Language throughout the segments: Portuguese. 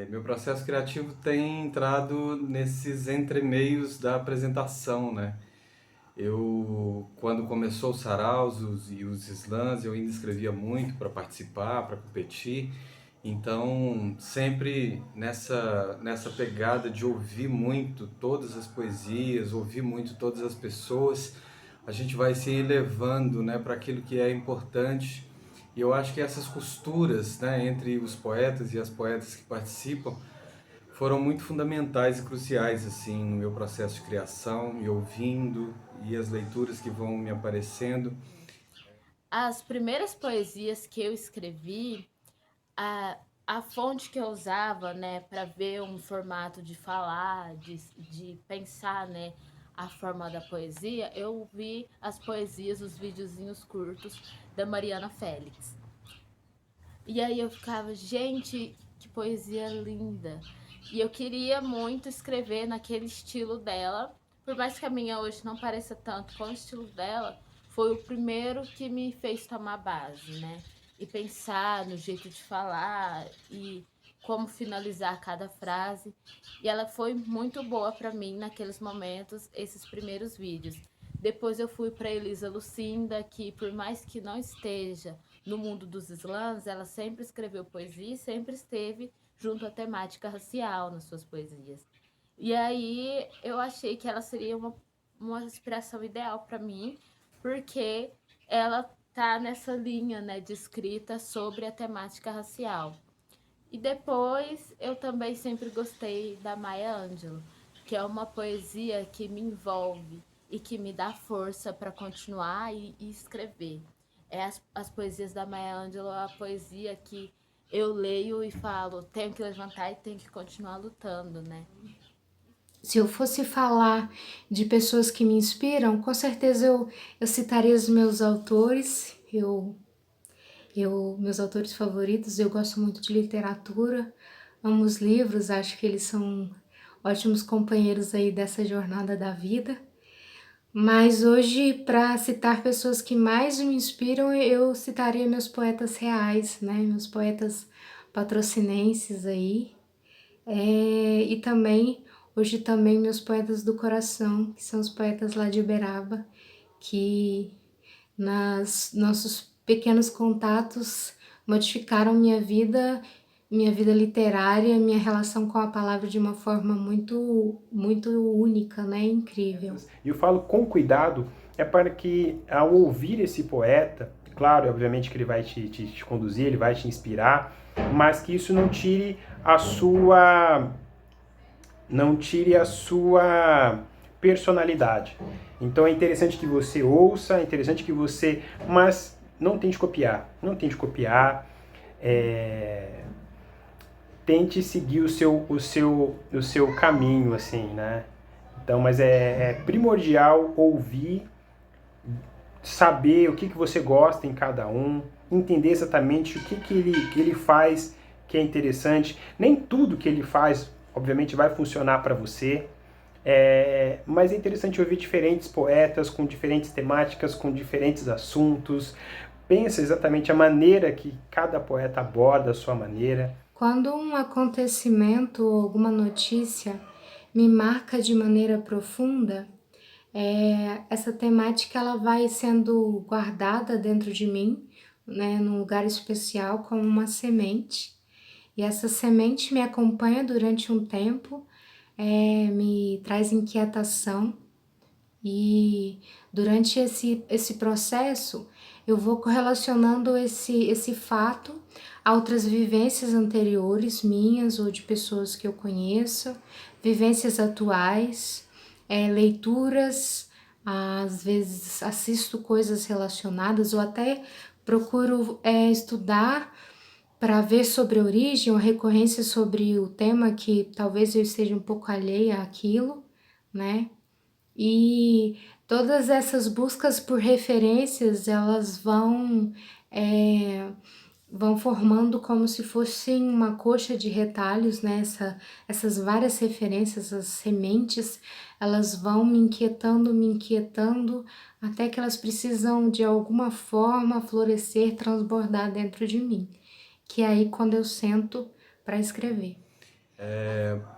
Meu processo criativo tem entrado nesses entremeios da apresentação, né? Quando começou os saraus e os slams, eu ainda escrevia muito para participar, para competir. Então, sempre nessa pegada de ouvir muito todas as poesias, ouvir muito todas as pessoas, a gente vai se elevando, né, para aquilo que é importante. E eu acho que essas costuras, né, entre os poetas e as poetas que participam foram muito fundamentais e cruciais assim no meu processo de criação, e ouvindo e as leituras que vão me aparecendo. As primeiras poesias que eu escrevi, a, a fonte que eu usava, né, para ver um formato de falar, de pensar, né, a forma da poesia, eu vi as poesias, os videozinhos curtos da Mariana Félix. E aí eu ficava, gente, que poesia linda. E eu queria muito escrever naquele estilo dela. Por mais que a minha hoje não pareça tanto com o estilo dela, foi o primeiro que me fez tomar base, né? E pensar no jeito de falar e como finalizar cada frase. E ela foi muito boa para mim naqueles momentos, esses primeiros vídeos. Depois eu fui para Elisa Lucinda, que por mais que não esteja no mundo dos slams, ela sempre escreveu poesia e sempre esteve junto à temática racial nas suas poesias. E aí eu achei que ela seria uma inspiração ideal para mim, porque ela tá nessa linha, né, de escrita sobre a temática racial. E depois eu também sempre gostei da Maya Angelou, que é uma poesia que me envolve e que me dá força para continuar e escrever. As poesias da Maya Angelou é a poesia que eu leio e falo, tenho que levantar e tenho que continuar lutando, né? Se eu fosse falar de pessoas que me inspiram, com certeza eu citaria os meus autores. Meus autores favoritos, eu gosto muito de literatura, amo os livros, acho que eles são ótimos companheiros aí dessa jornada da vida. Mas hoje, para citar pessoas que mais me inspiram, eu citaria meus poetas reais, né? Meus poetas patrocinenses aí. E também, hoje também, meus poetas do coração, que são os poetas lá de Uberaba, que nas nossos pequenos contatos modificaram minha vida literária, minha relação com a palavra de uma forma muito única, né? Incrível. E eu falo com cuidado, é para que ao ouvir esse poeta, claro, obviamente que ele vai te conduzir, ele vai te inspirar, mas que isso não tire a sua personalidade. Então é interessante que você ouça, é interessante que você, mas não tente copiar, não tente copiar, é, tente seguir o seu caminho, assim, né? Então, mas é primordial ouvir, saber o que você gosta em cada um, entender exatamente o que ele faz que é interessante. Nem tudo que ele faz, obviamente, vai funcionar para você, mas é interessante ouvir diferentes poetas com diferentes temáticas, com diferentes assuntos. Pensa exatamente a maneira que cada poeta aborda a sua maneira. Quando um acontecimento ou alguma notícia me marca de maneira profunda, essa temática ela vai sendo guardada dentro de mim, né, num lugar especial como uma semente. E essa semente me acompanha durante um tempo, me traz inquietação e durante esse processo eu vou correlacionando esse fato a outras vivências anteriores minhas ou de pessoas que eu conheço, vivências atuais, leituras, às vezes assisto coisas relacionadas ou até procuro estudar para ver sobre a origem ou recorrência sobre o tema que talvez eu esteja um pouco alheia àquilo, né? E todas essas buscas por referências, elas vão formando como se fossem uma coxa de retalhos, né? Essas várias referências, as sementes, elas vão me inquietando, até que elas precisam de alguma forma florescer, transbordar dentro de mim. Que é aí quando eu sento para escrever.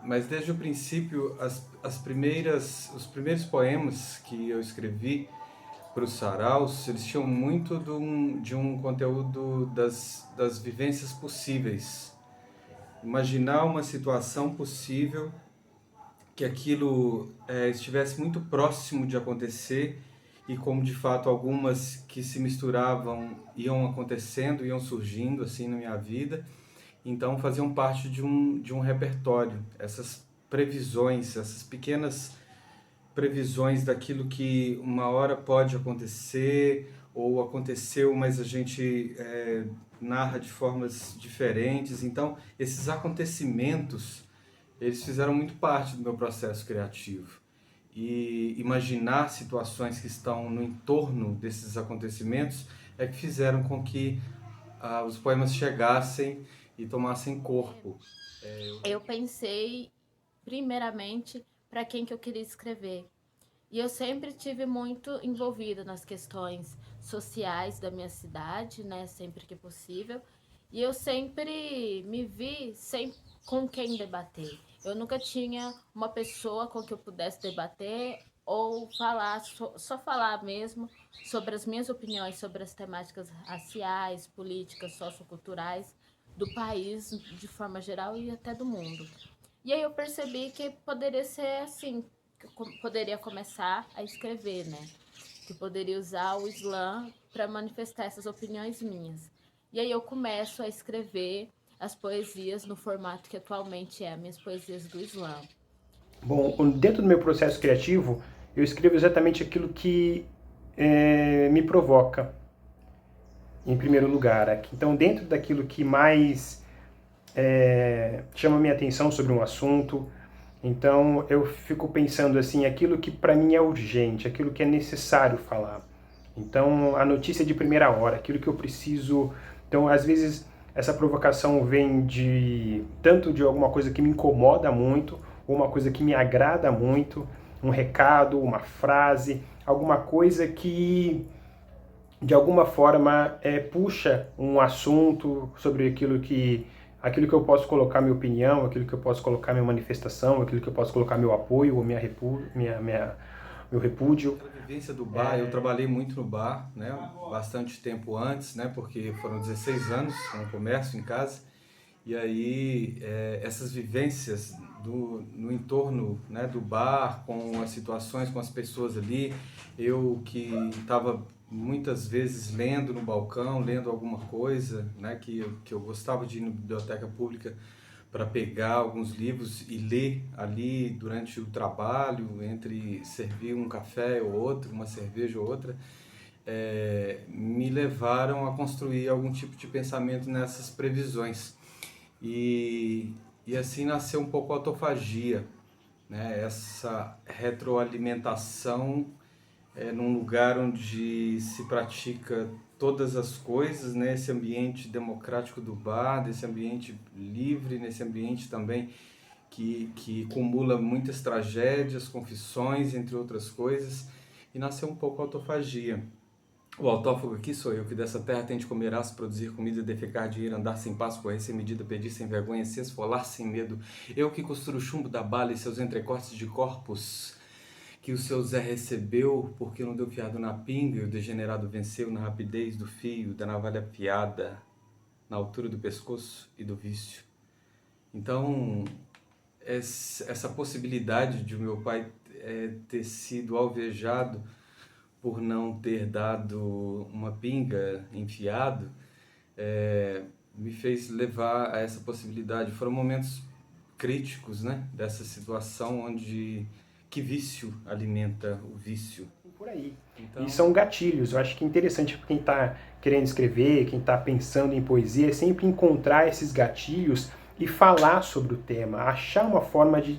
Mas desde o princípio, os primeiros poemas que eu escrevi para os saraus, eles tinham muito de um conteúdo das vivências possíveis. Imaginar uma situação possível, que aquilo estivesse muito próximo de acontecer e como de fato algumas que se misturavam iam acontecendo, iam surgindo assim na minha vida, então faziam parte de um repertório, essas previsões, essas pequenas previsões daquilo que uma hora pode acontecer ou aconteceu, mas a gente narra de formas diferentes. Então, esses acontecimentos, eles fizeram muito parte do meu processo criativo. E imaginar situações que estão no entorno desses acontecimentos é que fizeram com que os poemas chegassem e tomassem corpo. Eu pensei primeiramente para quem que eu queria escrever. E eu sempre tive muito envolvida nas questões sociais da minha cidade, né, sempre que possível. E eu sempre me vi sem com quem debater. Eu nunca tinha uma pessoa com que eu pudesse debater ou falar, só falar mesmo sobre as minhas opiniões sobre as temáticas raciais, políticas, socioculturais do país de forma geral e até do mundo. E aí eu percebi que poderia ser assim, que eu poderia começar a escrever, né? Que poderia usar o Islã para manifestar essas opiniões minhas. E aí eu começo a escrever as poesias no formato que atualmente é minhas poesias do Islã. Bom, dentro do meu processo criativo, eu escrevo exatamente aquilo que me provoca, em primeiro lugar. Então, dentro daquilo que mais chama minha atenção sobre um assunto, então eu fico pensando assim, aquilo que para mim é urgente, aquilo que é necessário falar. Então, a notícia de primeira hora, aquilo que eu preciso. Então, às vezes essa provocação vem de tanto de alguma coisa que me incomoda muito, ou uma coisa que me agrada muito, um recado, uma frase, alguma coisa que de alguma forma puxa um assunto sobre aquilo que eu posso colocar minha opinião, aquilo que eu posso colocar minha manifestação, aquilo que eu posso colocar meu apoio ou meu repúdio. A vivência do bar, eu trabalhei muito no bar, né, bastante tempo antes, né, porque foram 16 anos com comércio em casa, e aí essas vivências no entorno, né, do bar, com as situações, com as pessoas ali, eu que estava muitas vezes lendo no balcão, lendo alguma coisa, né, que eu gostava de ir na biblioteca pública para pegar alguns livros e ler ali durante o trabalho, entre servir um café ou outro, uma cerveja ou outra, me levaram a construir algum tipo de pensamento nessas previsões. E assim nasceu um pouco a autofagia, né? Essa retroalimentação num lugar onde se pratica todas as coisas, né? Esse ambiente democrático do bar, desse ambiente livre, nesse ambiente também que acumula muitas tragédias, confissões, entre outras coisas, e nasceu um pouco a autofagia. O autófago aqui sou eu, que dessa terra tem de comer aço, produzir comida, defecar, de ir, andar sem passo, correr sem medida, pedir sem vergonha, se esfolar sem medo. Eu que costuro o chumbo da bala e seus entrecortes de corpos, que o seu Zé recebeu porque não deu fiado na pinga, e o degenerado venceu na rapidez do fio, da navalha afiada, na altura do pescoço e do vício. Então, essa possibilidade de o meu pai ter sido alvejado por não ter dado uma pinga enfiado, me fez levar a essa possibilidade. Foram momentos críticos, né, dessa situação onde que vício alimenta o vício. Por aí. Então, E são gatilhos. Eu acho que é interessante para quem está querendo escrever, quem está pensando em poesia, é sempre encontrar esses gatilhos e falar sobre o tema, achar uma forma de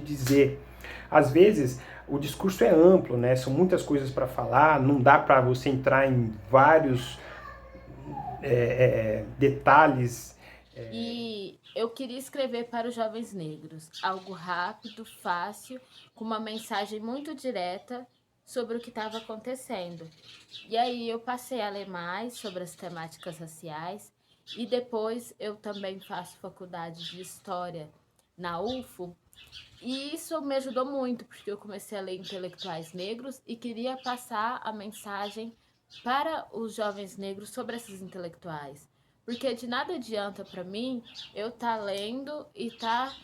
dizer. Às vezes, o discurso é amplo, né? São muitas coisas para falar, não dá para você entrar em vários detalhes. E eu queria escrever para os jovens negros, algo rápido, fácil, com uma mensagem muito direta sobre o que estava acontecendo. E aí eu passei a ler mais sobre as temáticas raciais e depois eu também faço faculdade de História na UFO. E isso me ajudou muito, porque eu comecei a ler intelectuais negros e queria passar a mensagem para os jovens negros sobre esses intelectuais. Porque de nada adianta para mim eu estar lendo e estar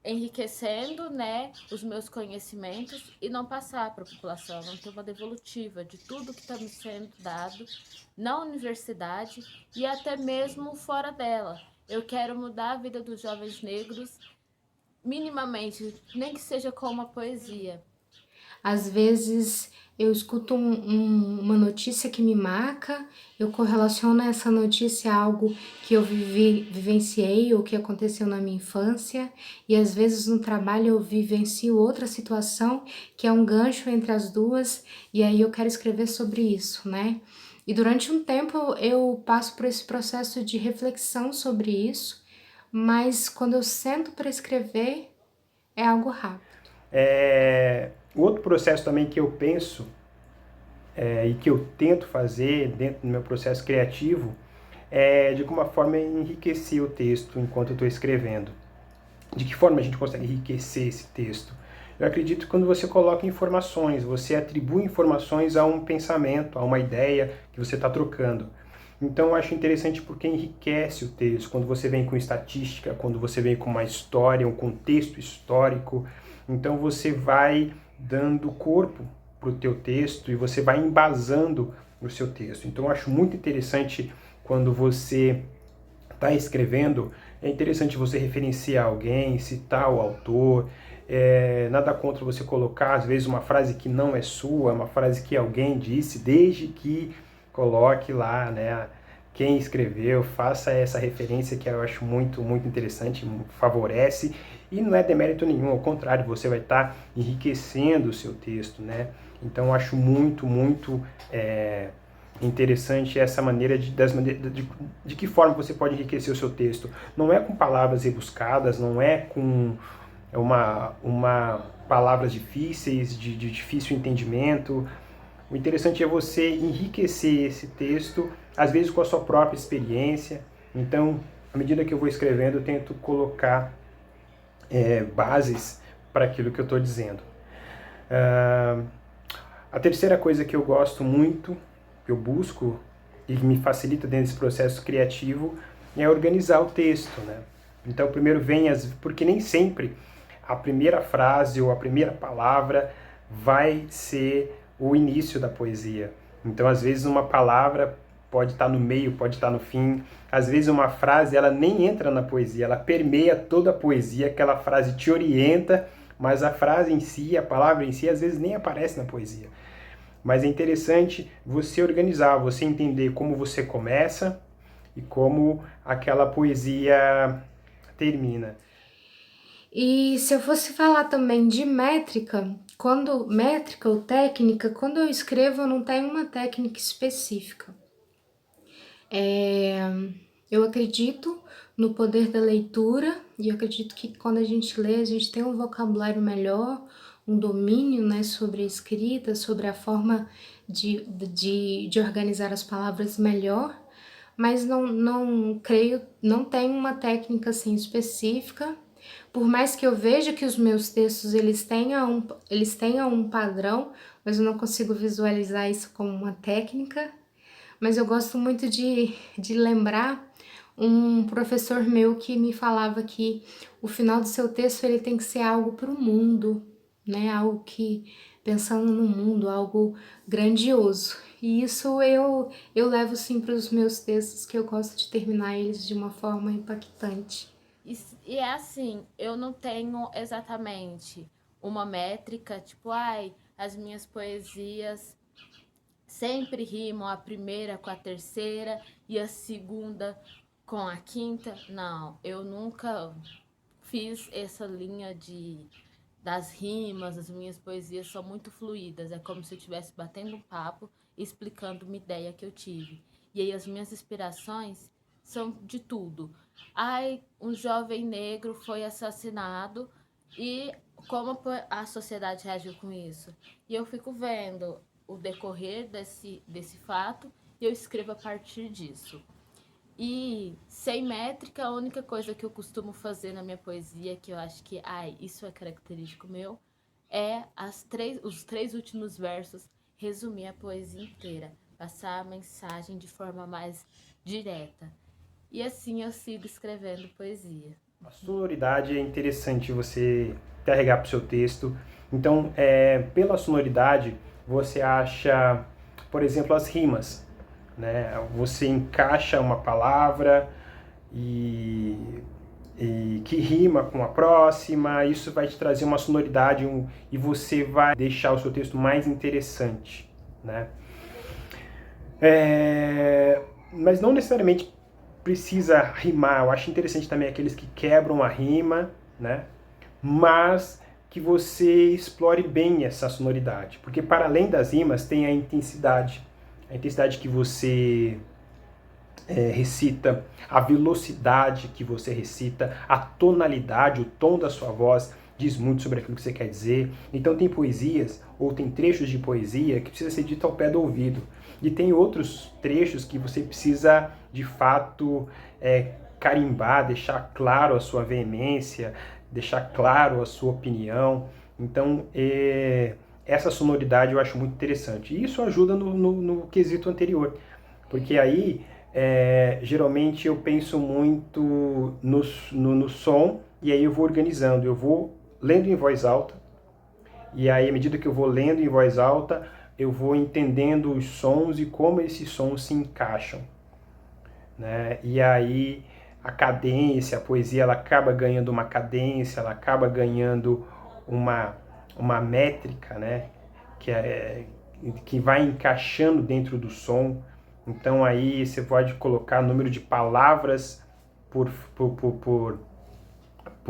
enriquecendo, né, os meus conhecimentos e não passar para a população, não ter uma devolutiva de tudo que está me sendo dado na universidade e até mesmo fora dela. Eu quero mudar a vida dos jovens negros minimamente, nem que seja com uma poesia. Às vezes eu escuto uma notícia que me marca, eu correlaciono essa notícia a algo que eu vivenciei ou que aconteceu na minha infância, e às vezes no trabalho eu vivencio outra situação que é um gancho entre as duas, e aí eu quero escrever sobre isso, né? E durante um tempo eu passo por esse processo de reflexão sobre isso, mas quando eu sento para escrever é algo rápido. O outro processo também que eu penso e que eu tento fazer dentro do meu processo criativo é de alguma forma enriquecer o texto enquanto eu estou escrevendo. De que forma a gente consegue enriquecer esse texto? Eu acredito que quando você coloca informações, você atribui informações a um pensamento, a uma ideia que você está trocando. Então eu acho interessante porque enriquece o texto, quando você vem com estatística, quando você vem com uma história, um contexto histórico, então você vai dando corpo para o teu texto e você vai embasando o seu texto. Então eu acho muito interessante quando você está escrevendo, é interessante você referenciar alguém, citar o autor, nada contra você colocar, às vezes, uma frase que não é sua, uma frase que alguém disse, desde que coloque lá, né, quem escreveu, faça essa referência que eu acho muito, muito interessante, favorece, e não é demérito nenhum, ao contrário, você vai estar enriquecendo o seu texto, né? Então eu acho muito, muito interessante essa maneira de que forma você pode enriquecer o seu texto. Não é com palavras rebuscadas, não é com palavras difíceis, de difícil entendimento. O interessante é você enriquecer esse texto, às vezes com a sua própria experiência. Então, à medida que eu vou escrevendo, eu tento colocar bases para aquilo que eu estou dizendo. A terceira coisa que eu gosto muito, que eu busco e me facilita dentro desse processo criativo, é organizar o texto, né? Então, primeiro vem porque nem sempre a primeira frase ou a primeira palavra vai ser o início da poesia. Então, às vezes, uma palavra pode estar no meio, pode estar no fim. Às vezes, uma frase ela nem entra na poesia, ela permeia toda a poesia, aquela frase te orienta, mas a frase em si, a palavra em si, às vezes nem aparece na poesia. Mas é interessante você organizar, você entender como você começa e como aquela poesia termina. E se eu fosse falar também de métrica ou técnica, quando eu escrevo eu não tenho uma técnica específica. Eu acredito no poder da leitura e eu acredito que quando a gente lê, a gente tem um vocabulário melhor, um domínio, né, sobre a escrita, sobre a forma de organizar as palavras melhor, mas não creio, não tenho uma técnica assim específica. Por mais que eu veja que os meus textos eles tenham um padrão, mas eu não consigo visualizar isso como uma técnica. Mas eu gosto muito de lembrar um professor meu que me falava que o final do seu texto ele tem que ser algo para o mundo, né? Algo que, pensando no mundo, algo grandioso. E isso eu levo sim para os meus textos, que eu gosto de terminar eles de uma forma impactante. E é assim, eu não tenho exatamente uma métrica, tipo, ai, as minhas poesias sempre rimam a primeira com a terceira e a segunda com a quinta. Não, eu nunca fiz essa linha das rimas, as minhas poesias são muito fluídas, é como se eu estivesse batendo um papo e explicando uma ideia que eu tive. E aí as minhas inspirações são de tudo. Ai, um jovem negro foi assassinado e como a sociedade reagiu com isso? E eu fico vendo o decorrer desse fato e eu escrevo a partir disso. E sem métrica, a única coisa que eu costumo fazer na minha poesia, que eu acho que, isso é característico meu, é os 3 últimos versos resumir a poesia inteira, passar a mensagem de forma mais direta. E assim eu sigo escrevendo poesia. A sonoridade é interessante você carregar para o seu texto. Então, pela sonoridade, você acha, por exemplo, as rimas, né? Você encaixa uma palavra e que rima com a próxima, isso vai te trazer uma sonoridade e você vai deixar o seu texto mais interessante, né? Mas não necessariamente precisa rimar. Eu acho interessante também aqueles que quebram a rima, né? Mas que você explore bem essa sonoridade, porque para além das rimas tem a intensidade que você recita, a velocidade que você recita, a tonalidade, o tom da sua voz diz muito sobre aquilo que você quer dizer. Então tem poesias ou tem trechos de poesia que precisa ser dito ao pé do ouvido. E tem outros trechos que você precisa, de fato, carimbar, deixar claro a sua veemência, deixar claro a sua opinião. Então, essa sonoridade eu acho muito interessante. E isso ajuda no quesito anterior, porque aí, geralmente, eu penso muito no som, e aí eu vou organizando. Eu vou lendo em voz alta, e aí, à medida que eu vou lendo em voz alta, eu vou entendendo os sons e como esses sons se encaixam, né? E aí a cadência, a poesia, ela acaba ganhando uma cadência, ela acaba ganhando uma métrica, né? Que vai encaixando dentro do som. Então aí você pode colocar número de palavras por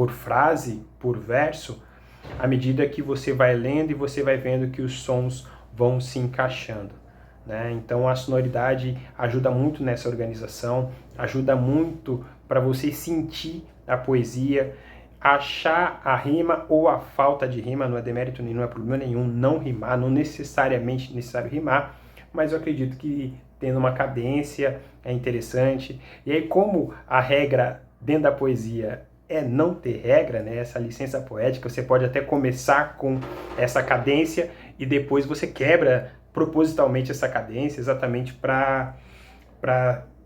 frase, por verso, à medida que você vai lendo e você vai vendo que os sons vão se encaixando, né? Então a sonoridade ajuda muito nessa organização, ajuda muito para você sentir a poesia, achar a rima ou a falta de rima. Não é demérito nenhum, não é problema nenhum não rimar, não necessariamente necessário rimar, mas eu acredito que tendo uma cadência é interessante. E aí, como a regra dentro da poesia é não ter regra, né? Essa licença poética, você pode até começar com essa cadência e depois você quebra propositalmente essa cadência, exatamente para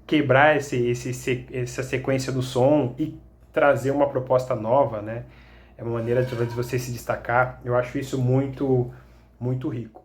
quebrar essa sequência do som e trazer uma proposta nova, né? É uma maneira de você se destacar. Eu acho isso muito, muito rico.